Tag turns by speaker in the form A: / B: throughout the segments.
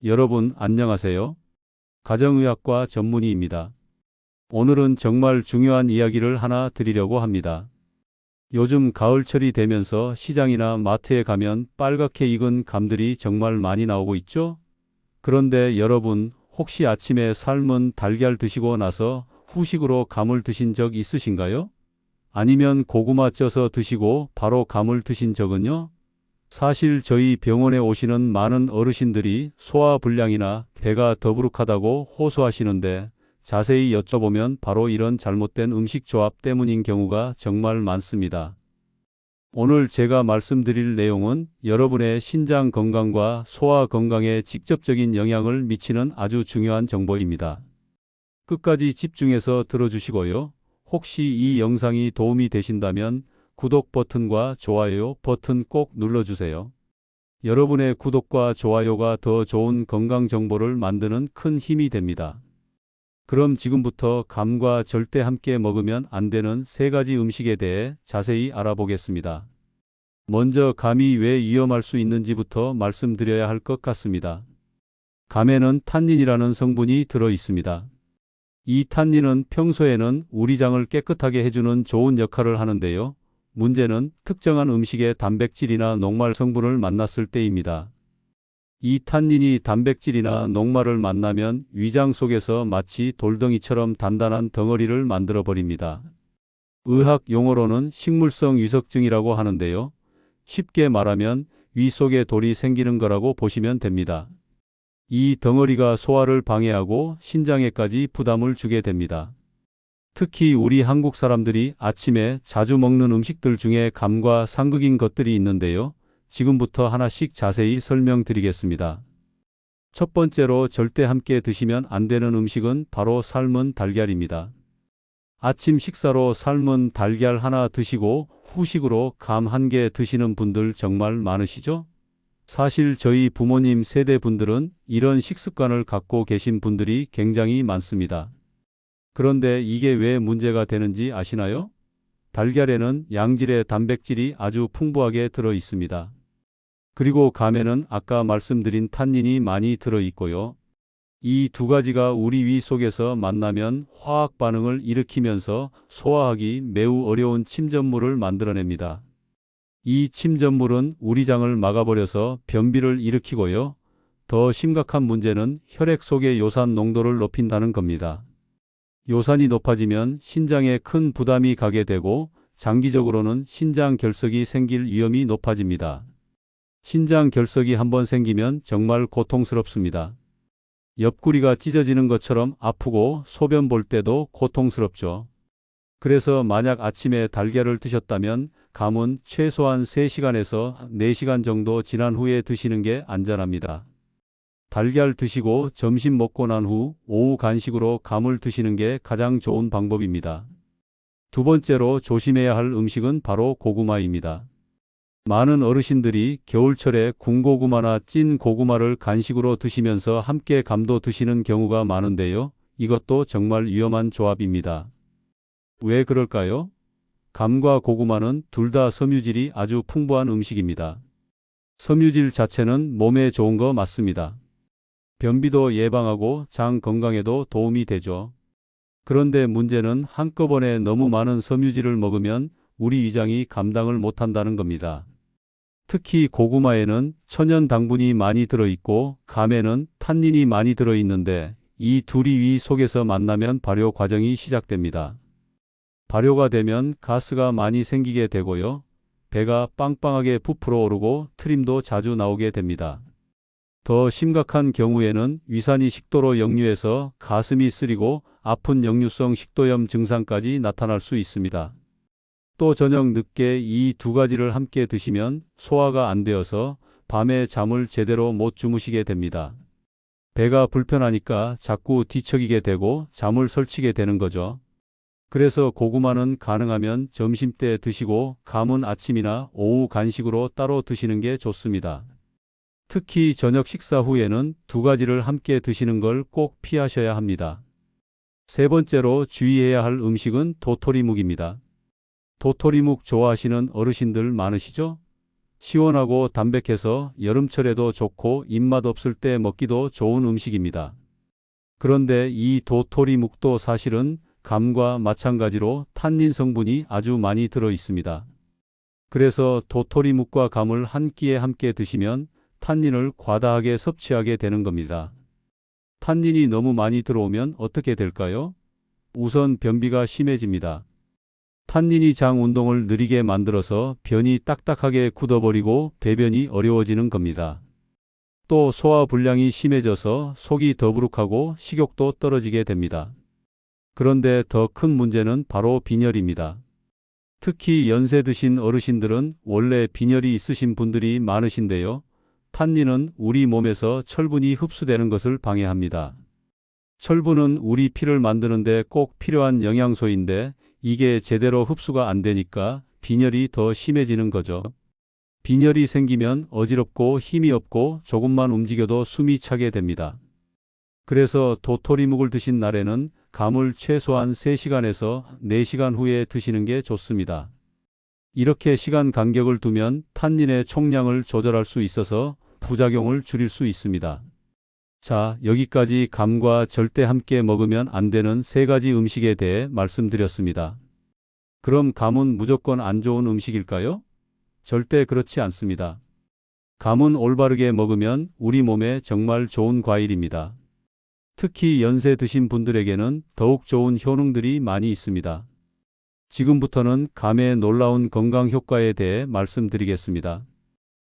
A: 여러분 안녕하세요. 가정의학과 전문의입니다. 오늘은 정말 중요한 이야기를 하나 드리려고 합니다. 요즘 가을철이 되면서 시장이나 마트에 가면 빨갛게 익은 감들이 정말 많이 나오고 있죠? 그런데 여러분 혹시 아침에 삶은 달걀 드시고 나서 후식으로 감을 드신 적 있으신가요? 아니면 고구마 쪄서 드시고 바로 감을 드신 적은요? 사실 저희 병원에 오시는 많은 어르신들이 소화불량이나 배가 더부룩하다고 호소하시는데 자세히 여쭤보면 바로 이런 잘못된 음식 조합 때문인 경우가 정말 많습니다. 오늘 제가 말씀드릴 내용은 여러분의 신장 건강과 소화 건강에 직접적인 영향을 미치는 아주 중요한 정보입니다. 끝까지 집중해서 들어주시고요. 혹시 이 영상이 도움이 되신다면 구독 버튼과 좋아요 버튼 꼭 눌러주세요. 여러분의 구독과 좋아요가 더 좋은 건강 정보를 만드는 큰 힘이 됩니다. 그럼 지금부터 감과 절대 함께 먹으면 안 되는 3가지 음식에 대해 자세히 알아보겠습니다. 먼저 감이 왜 위험할 수 있는지부터 말씀드려야 할 것 같습니다. 감에는 탄닌이라는 성분이 들어 있습니다. 이 탄닌은 평소에는 우리 장을 깨끗하게 해주는 좋은 역할을 하는데요. 문제는 특정한 음식의 단백질이나 녹말 성분을 만났을 때입니다. 이 탄닌이 단백질이나 녹말을 만나면 위장 속에서 마치 돌덩이처럼 단단한 덩어리를 만들어 버립니다. 의학 용어로는 식물성 위석증이라고 하는데요. 쉽게 말하면 위 속에 돌이 생기는 거라고 보시면 됩니다. 이 덩어리가 소화를 방해하고 신장에까지 부담을 주게 됩니다. 특히 우리 한국 사람들이 아침에 자주 먹는 음식들 중에 감과 상극인 것들이 있는데요. 지금부터 하나씩 자세히 설명드리겠습니다. 첫 번째로 절대 함께 드시면 안 되는 음식은 바로 삶은 달걀입니다. 아침 식사로 삶은 달걀 하나 드시고 후식으로 감 1개 드시는 분들 정말 많으시죠? 사실 저희 부모님 세대 분들은 이런 식습관을 갖고 계신 분들이 굉장히 많습니다. 그런데 이게 왜 문제가 되는지 아시나요? 달걀에는 양질의 단백질이 아주 풍부하게 들어 있습니다. 그리고 감에는 아까 말씀드린 탄닌이 많이 들어 있고요. 이 2가지가 우리 위 속에서 만나면 화학 반응을 일으키면서 소화하기 매우 어려운 침전물을 만들어냅니다. 이 침전물은 우리 장을 막아버려서 변비를 일으키고요. 더 심각한 문제는 혈액 속의 요산 농도를 높인다는 겁니다. 요산이 높아지면 신장에 큰 부담이 가게 되고 장기적으로는 신장 결석이 생길 위험이 높아집니다. 신장 결석이 한번 생기면 정말 고통스럽습니다. 옆구리가 찢어지는 것처럼 아프고 소변 볼 때도 고통스럽죠. 그래서 만약 아침에 달걀을 드셨다면 감은 최소한 3시간에서 4시간 정도 지난 후에 드시는 게 안전합니다. 달걀 드시고 점심 먹고 난 후 오후 간식으로 감을 드시는 게 가장 좋은 방법입니다. 두 번째로 조심해야 할 음식은 바로 고구마입니다. 많은 어르신들이 겨울철에 군고구마나 찐 고구마를 간식으로 드시면서 함께 감도 드시는 경우가 많은데요. 이것도 정말 위험한 조합입니다. 왜 그럴까요? 감과 고구마는 둘 다 섬유질이 아주 풍부한 음식입니다. 섬유질 자체는 몸에 좋은 거 맞습니다. 변비도 예방하고 장 건강에도 도움이 되죠. 그런데 문제는 한꺼번에 너무 많은 섬유질을 먹으면 우리 위장이 감당을 못한다는 겁니다. 특히 고구마에는 천연 당분이 많이 들어있고 감에는 탄닌이 많이 들어있는데 이 둘이 위 속에서 만나면 발효 과정이 시작됩니다. 발효가 되면 가스가 많이 생기게 되고요. 배가 빵빵하게 부풀어 오르고 트림도 자주 나오게 됩니다. 더 심각한 경우에는 위산이 식도로 역류해서 가슴이 쓰리고 아픈 역류성 식도염 증상까지 나타날 수 있습니다. 또 저녁 늦게 이 2가지를 함께 드시면 소화가 안 되어서 밤에 잠을 제대로 못 주무시게 됩니다. 배가 불편하니까 자꾸 뒤척이게 되고 잠을 설치게 되는 거죠. 그래서 고구마는 가능하면 점심때 드시고 감은 아침이나 오후 간식으로 따로 드시는 게 좋습니다. 특히 저녁 식사 후에는 2가지를 함께 드시는 걸 꼭 피하셔야 합니다. 세 번째로 주의해야 할 음식은 도토리묵입니다. 도토리묵 좋아하시는 어르신들 많으시죠? 시원하고 담백해서 여름철에도 좋고 입맛 없을 때 먹기도 좋은 음식입니다. 그런데 이 도토리묵도 사실은 감과 마찬가지로 탄닌 성분이 아주 많이 들어 있습니다. 그래서 도토리묵과 감을 한 끼에 함께 드시면 탄닌을 과다하게 섭취하게 되는 겁니다. 탄닌이 너무 많이 들어오면 어떻게 될까요? 우선 변비가 심해집니다. 탄닌이 장 운동을 느리게 만들어서 변이 딱딱하게 굳어버리고 배변이 어려워지는 겁니다. 또 소화불량이 심해져서 속이 더부룩하고 식욕도 떨어지게 됩니다. 그런데 더 큰 문제는 바로 빈혈입니다. 특히 연세 드신 어르신들은 원래 빈혈이 있으신 분들이 많으신데요. 탄닌은 우리 몸에서 철분이 흡수되는 것을 방해합니다. 철분은 우리 피를 만드는데 꼭 필요한 영양소인데 이게 제대로 흡수가 안 되니까 빈혈이 더 심해지는 거죠. 빈혈이 생기면 어지럽고 힘이 없고 조금만 움직여도 숨이 차게 됩니다. 그래서 도토리묵을 드신 날에는 감을 최소한 3시간에서 4시간 후에 드시는 게 좋습니다. 이렇게 시간 간격을 두면 탄닌의 총량을 조절할 수 있어서 부작용을 줄일 수 있습니다. 자, 여기까지 감과 절대 함께 먹으면 안 되는 3가지 음식에 대해 말씀드렸습니다. 그럼 감은 무조건 안 좋은 음식일까요? 절대 그렇지 않습니다. 감은 올바르게 먹으면 우리 몸에 정말 좋은 과일입니다. 특히 연세 드신 분들에게는 더욱 좋은 효능들이 많이 있습니다. 지금부터는 감의 놀라운 건강 효과에 대해 말씀드리겠습니다.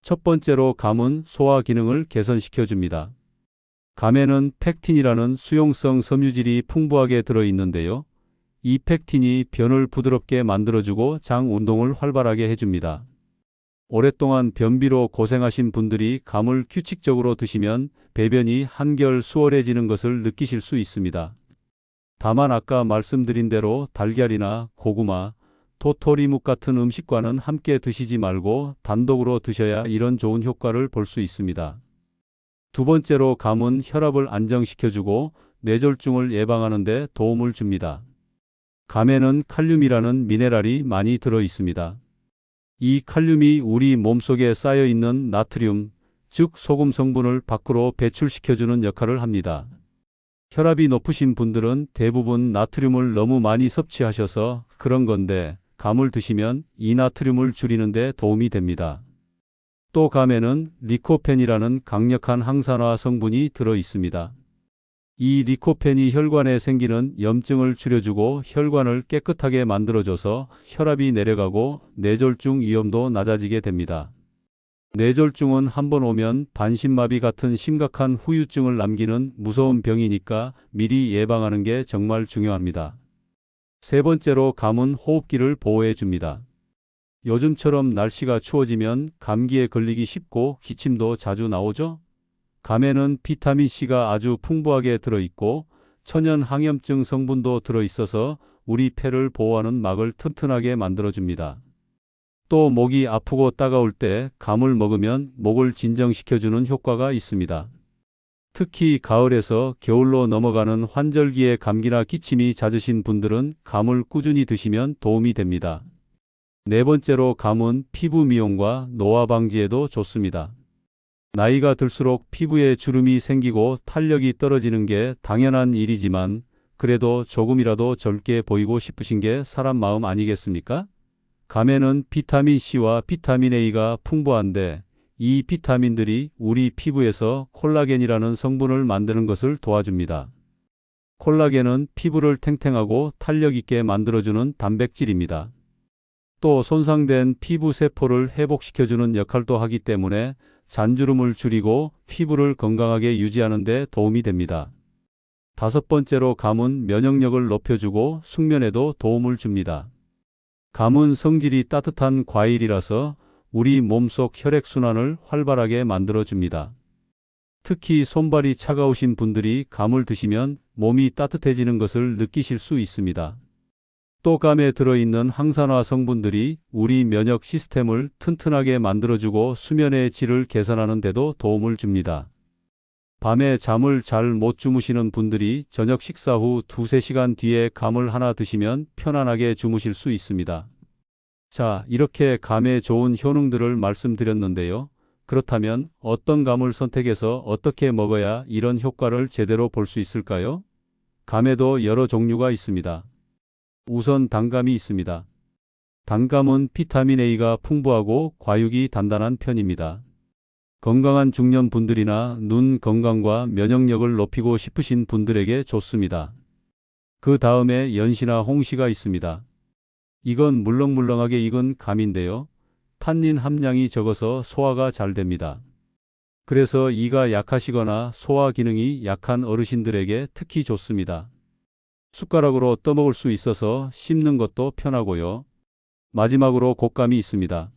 A: 첫 번째로 감은 소화 기능을 개선시켜 줍니다. 감에는 펙틴이라는 수용성 섬유질이 풍부하게 들어있는데요. 이 펙틴이 변을 부드럽게 만들어주고 장 운동을 활발하게 해줍니다. 오랫동안 변비로 고생하신 분들이 감을 규칙적으로 드시면 배변이 한결 수월해지는 것을 느끼실 수 있습니다. 다만 아까 말씀드린 대로 달걀이나 고구마, 도토리묵 같은 음식과는 함께 드시지 말고 단독으로 드셔야 이런 좋은 효과를 볼 수 있습니다. 두 번째로 감은 혈압을 안정시켜주고 뇌졸중을 예방하는 데 도움을 줍니다. 감에는 칼륨이라는 미네랄이 많이 들어 있습니다. 이 칼륨이 우리 몸속에 쌓여 있는 나트륨, 즉 소금 성분을 밖으로 배출시켜주는 역할을 합니다. 혈압이 높으신 분들은 대부분 나트륨을 너무 많이 섭취하셔서 그런 건데 감을 드시면 이 나트륨을 줄이는 데 도움이 됩니다. 또 감에는 리코펜이라는 강력한 항산화 성분이 들어 있습니다. 이 리코펜이 혈관에 생기는 염증을 줄여주고 혈관을 깨끗하게 만들어줘서 혈압이 내려가고 뇌졸중 위험도 낮아지게 됩니다. 뇌졸중은 한번 오면 반신마비 같은 심각한 후유증을 남기는 무서운 병이니까 미리 예방하는 게 정말 중요합니다. 세 번째로 감은 호흡기를 보호해 줍니다. 요즘처럼 날씨가 추워지면 감기에 걸리기 쉽고 기침도 자주 나오죠? 감에는 비타민C가 아주 풍부하게 들어있고 천연 항염증 성분도 들어있어서 우리 폐를 보호하는 막을 튼튼하게 만들어줍니다. 또 목이 아프고 따가울 때 감을 먹으면 목을 진정시켜주는 효과가 있습니다. 특히 가을에서 겨울로 넘어가는 환절기에 감기나 기침이 잦으신 분들은 감을 꾸준히 드시면 도움이 됩니다. 네 번째로 감은 피부 미용과 노화 방지에도 좋습니다. 나이가 들수록 피부에 주름이 생기고 탄력이 떨어지는 게 당연한 일이지만 그래도 조금이라도 젊게 보이고 싶으신 게 사람 마음 아니겠습니까? 감에는 비타민C와 비타민A가 풍부한데 이 비타민들이 우리 피부에서 콜라겐이라는 성분을 만드는 것을 도와줍니다. 콜라겐은 피부를 탱탱하고 탄력 있게 만들어주는 단백질입니다. 또 손상된 피부 세포를 회복시켜주는 역할도 하기 때문에 잔주름을 줄이고 피부를 건강하게 유지하는 데 도움이 됩니다. 다섯 번째로 감은 면역력을 높여주고 숙면에도 도움을 줍니다. 감은 성질이 따뜻한 과일이라서 우리 몸속 혈액순환을 활발하게 만들어줍니다. 특히 손발이 차가우신 분들이 감을 드시면 몸이 따뜻해지는 것을 느끼실 수 있습니다. 또 감에 들어있는 항산화 성분들이 우리 면역 시스템을 튼튼하게 만들어주고 수면의 질을 개선하는 데도 도움을 줍니다. 밤에 잠을 잘 못 주무시는 분들이 저녁 식사 후 2~3시간 뒤에 감을 하나 드시면 편안하게 주무실 수 있습니다. 자, 이렇게 감에 좋은 효능들을 말씀드렸는데요. 그렇다면 어떤 감을 선택해서 어떻게 먹어야 이런 효과를 제대로 볼 수 있을까요? 감에도 여러 종류가 있습니다. 우선 단감이 있습니다. 단감은 비타민 A가 풍부하고 과육이 단단한 편입니다. 건강한 중년 분들이나 눈 건강과 면역력을 높이고 싶으신 분들에게 좋습니다. 그 다음에 연시나 홍시가 있습니다. 이건 물렁물렁하게 익은 감인데요. 탄닌 함량이 적어서 소화가 잘 됩니다. 그래서 이가 약하시거나 소화 기능이 약한 어르신들에게 특히 좋습니다. 숟가락으로 떠먹을 수 있어서 씹는 것도 편하고요. 마지막으로 곶감이 있습니다.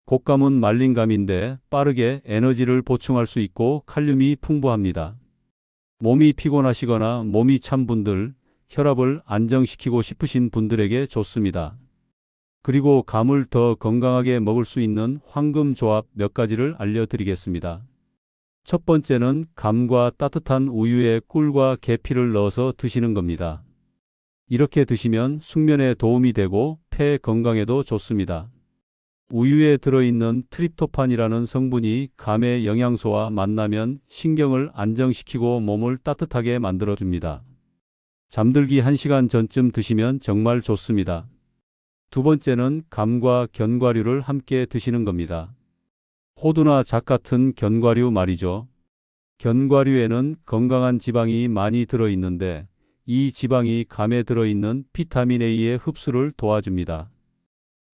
A: 곶감은 말린 감인데 빠르게 에너지를 보충할 수 있고 칼륨이 풍부합니다. 몸이 피곤하시거나 몸이 찬 분들, 혈압을 안정시키고 싶으신 분들에게 좋습니다. 그리고 감을 더 건강하게 먹을 수 있는 황금 조합 몇 가지를 알려드리겠습니다. 첫 번째는 감과 따뜻한 우유에 꿀과 계피를 넣어서 드시는 겁니다. 이렇게 드시면 숙면에 도움이 되고 폐 건강에도 좋습니다. 우유에 들어있는 트립토판이라는 성분이 감의 영양소와 만나면 신경을 안정시키고 몸을 따뜻하게 만들어줍니다. 잠들기 1시간 전쯤 드시면 정말 좋습니다. 두 번째는 감과 견과류를 함께 드시는 겁니다. 호두나 잣 같은 견과류 말이죠. 견과류에는 건강한 지방이 많이 들어있는데 이 지방이 감에 들어있는 비타민 A의 흡수를 도와줍니다.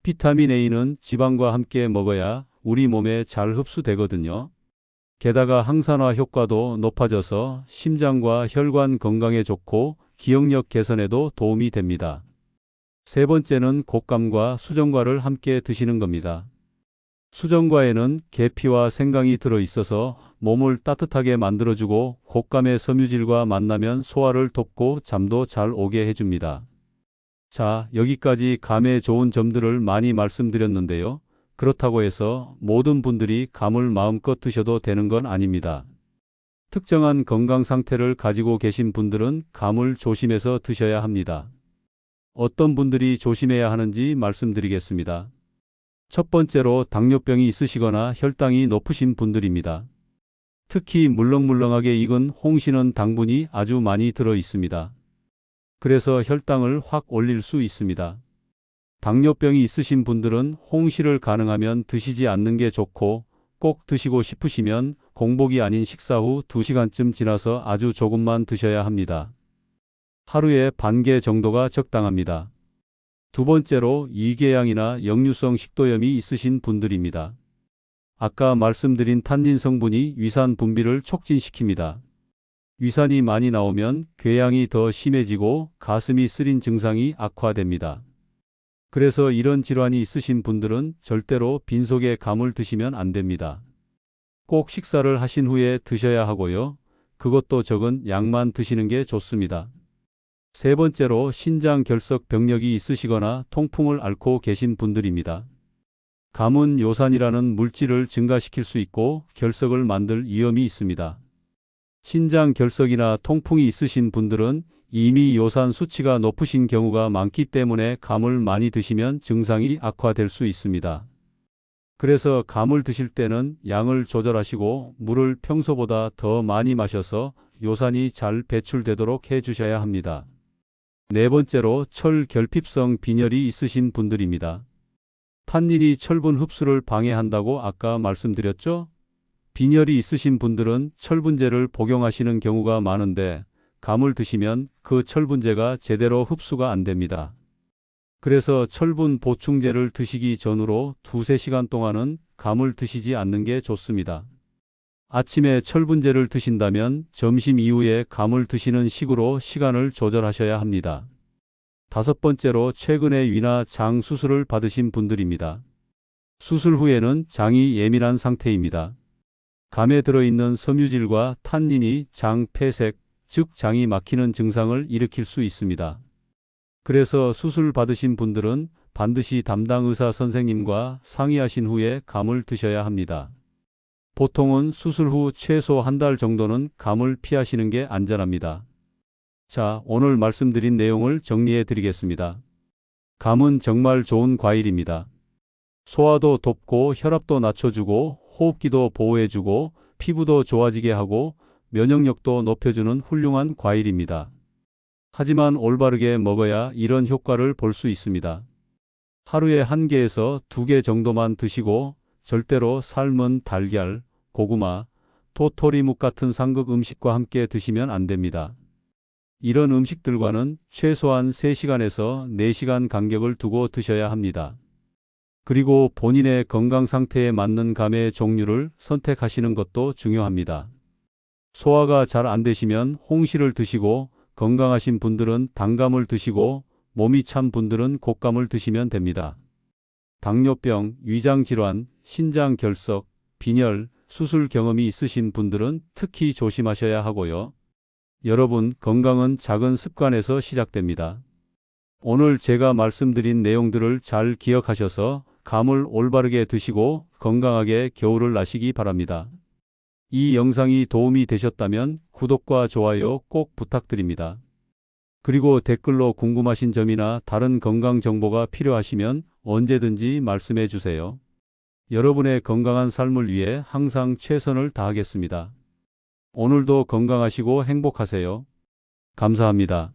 A: 비타민 A는 지방과 함께 먹어야 우리 몸에 잘 흡수되거든요. 게다가 항산화 효과도 높아져서 심장과 혈관 건강에 좋고 기억력 개선에도 도움이 됩니다. 세 번째는 곶감과 수정과를 함께 드시는 겁니다. 수정과에는 계피와 생강이 들어있어서 몸을 따뜻하게 만들어주고 곶감의 섬유질과 만나면 소화를 돕고 잠도 잘 오게 해줍니다. 자, 여기까지 감에 좋은 점들을 많이 말씀드렸는데요. 그렇다고 해서 모든 분들이 감을 마음껏 드셔도 되는 건 아닙니다. 특정한 건강 상태를 가지고 계신 분들은 감을 조심해서 드셔야 합니다. 어떤 분들이 조심해야 하는지 말씀드리겠습니다. 첫 번째로 당뇨병이 있으시거나 혈당이 높으신 분들입니다. 특히 물렁물렁하게 익은 홍시는 당분이 아주 많이 들어 있습니다. 그래서 혈당을 확 올릴 수 있습니다. 당뇨병이 있으신 분들은 홍시를 가능하면 드시지 않는 게 좋고 꼭 드시고 싶으시면 공복이 아닌 식사 후 2시간쯤 지나서 아주 조금만 드셔야 합니다. 하루에 반 개 정도가 적당합니다. 두 번째로 이궤양이나 역류성 식도염이 있으신 분들입니다. 아까 말씀드린 탄닌 성분이 위산 분비를 촉진시킵니다. 위산이 많이 나오면 궤양이 더 심해지고 가슴이 쓰린 증상이 악화됩니다. 그래서 이런 질환이 있으신 분들은 절대로 빈속에 감을 드시면 안 됩니다. 꼭 식사를 하신 후에 드셔야 하고요. 그것도 적은 양만 드시는 게 좋습니다. 세 번째로 신장 결석 병력이 있으시거나 통풍을 앓고 계신 분들입니다. 감은 요산이라는 물질을 증가시킬 수 있고 결석을 만들 위험이 있습니다. 신장 결석이나 통풍이 있으신 분들은 이미 요산 수치가 높으신 경우가 많기 때문에 감을 많이 드시면 증상이 악화될 수 있습니다. 그래서 감을 드실 때는 양을 조절하시고 물을 평소보다 더 많이 마셔서 요산이 잘 배출되도록 해주셔야 합니다. 네 번째로 철 결핍성 빈혈이 있으신 분들입니다. 탄닌이 철분 흡수를 방해한다고 아까 말씀드렸죠? 빈혈이 있으신 분들은 철분제를 복용하시는 경우가 많은데 감을 드시면 그 철분제가 제대로 흡수가 안 됩니다. 그래서 철분 보충제를 드시기 전으로 2~3시간 동안은 감을 드시지 않는 게 좋습니다. 아침에 철분제를 드신다면 점심 이후에 감을 드시는 식으로 시간을 조절하셔야 합니다. 다섯 번째로 최근에 위나 장 수술을 받으신 분들입니다. 수술 후에는 장이 예민한 상태입니다. 감에 들어있는 섬유질과 탄닌이 장 폐색, 즉 장이 막히는 증상을 일으킬 수 있습니다. 그래서 수술 받으신 분들은 반드시 담당 의사 선생님과 상의하신 후에 감을 드셔야 합니다. 보통은 수술 후 최소 1달 정도는 감을 피하시는 게 안전합니다. 자, 오늘 말씀드린 내용을 정리해 드리겠습니다. 감은 정말 좋은 과일입니다. 소화도 돕고 혈압도 낮춰주고 호흡기도 보호해주고 피부도 좋아지게 하고 면역력도 높여주는 훌륭한 과일입니다. 하지만 올바르게 먹어야 이런 효과를 볼 수 있습니다. 하루에 1개에서 2개 정도만 드시고 절대로 삶은 달걀, 고구마, 도토리묵 같은 상극 음식과 함께 드시면 안 됩니다. 이런 음식들과는 최소한 3시간에서 4시간 간격을 두고 드셔야 합니다. 그리고 본인의 건강 상태에 맞는 감의 종류를 선택하시는 것도 중요합니다. 소화가 잘 안 되시면 홍시를 드시고 건강하신 분들은 단감을 드시고 몸이 찬 분들은 곶감을 드시면 됩니다. 당뇨병, 위장질환, 신장결석, 빈혈, 수술 경험이 있으신 분들은 특히 조심하셔야 하고요. 여러분, 건강은 작은 습관에서 시작됩니다. 오늘 제가 말씀드린 내용들을 잘 기억하셔서 감을 올바르게 드시고 건강하게 겨울을 나시기 바랍니다. 이 영상이 도움이 되셨다면 구독과 좋아요 꼭 부탁드립니다. 그리고 댓글로 궁금하신 점이나 다른 건강 정보가 필요하시면 언제든지 말씀해 주세요. 여러분의 건강한 삶을 위해 항상 최선을 다하겠습니다. 오늘도 건강하시고 행복하세요. 감사합니다.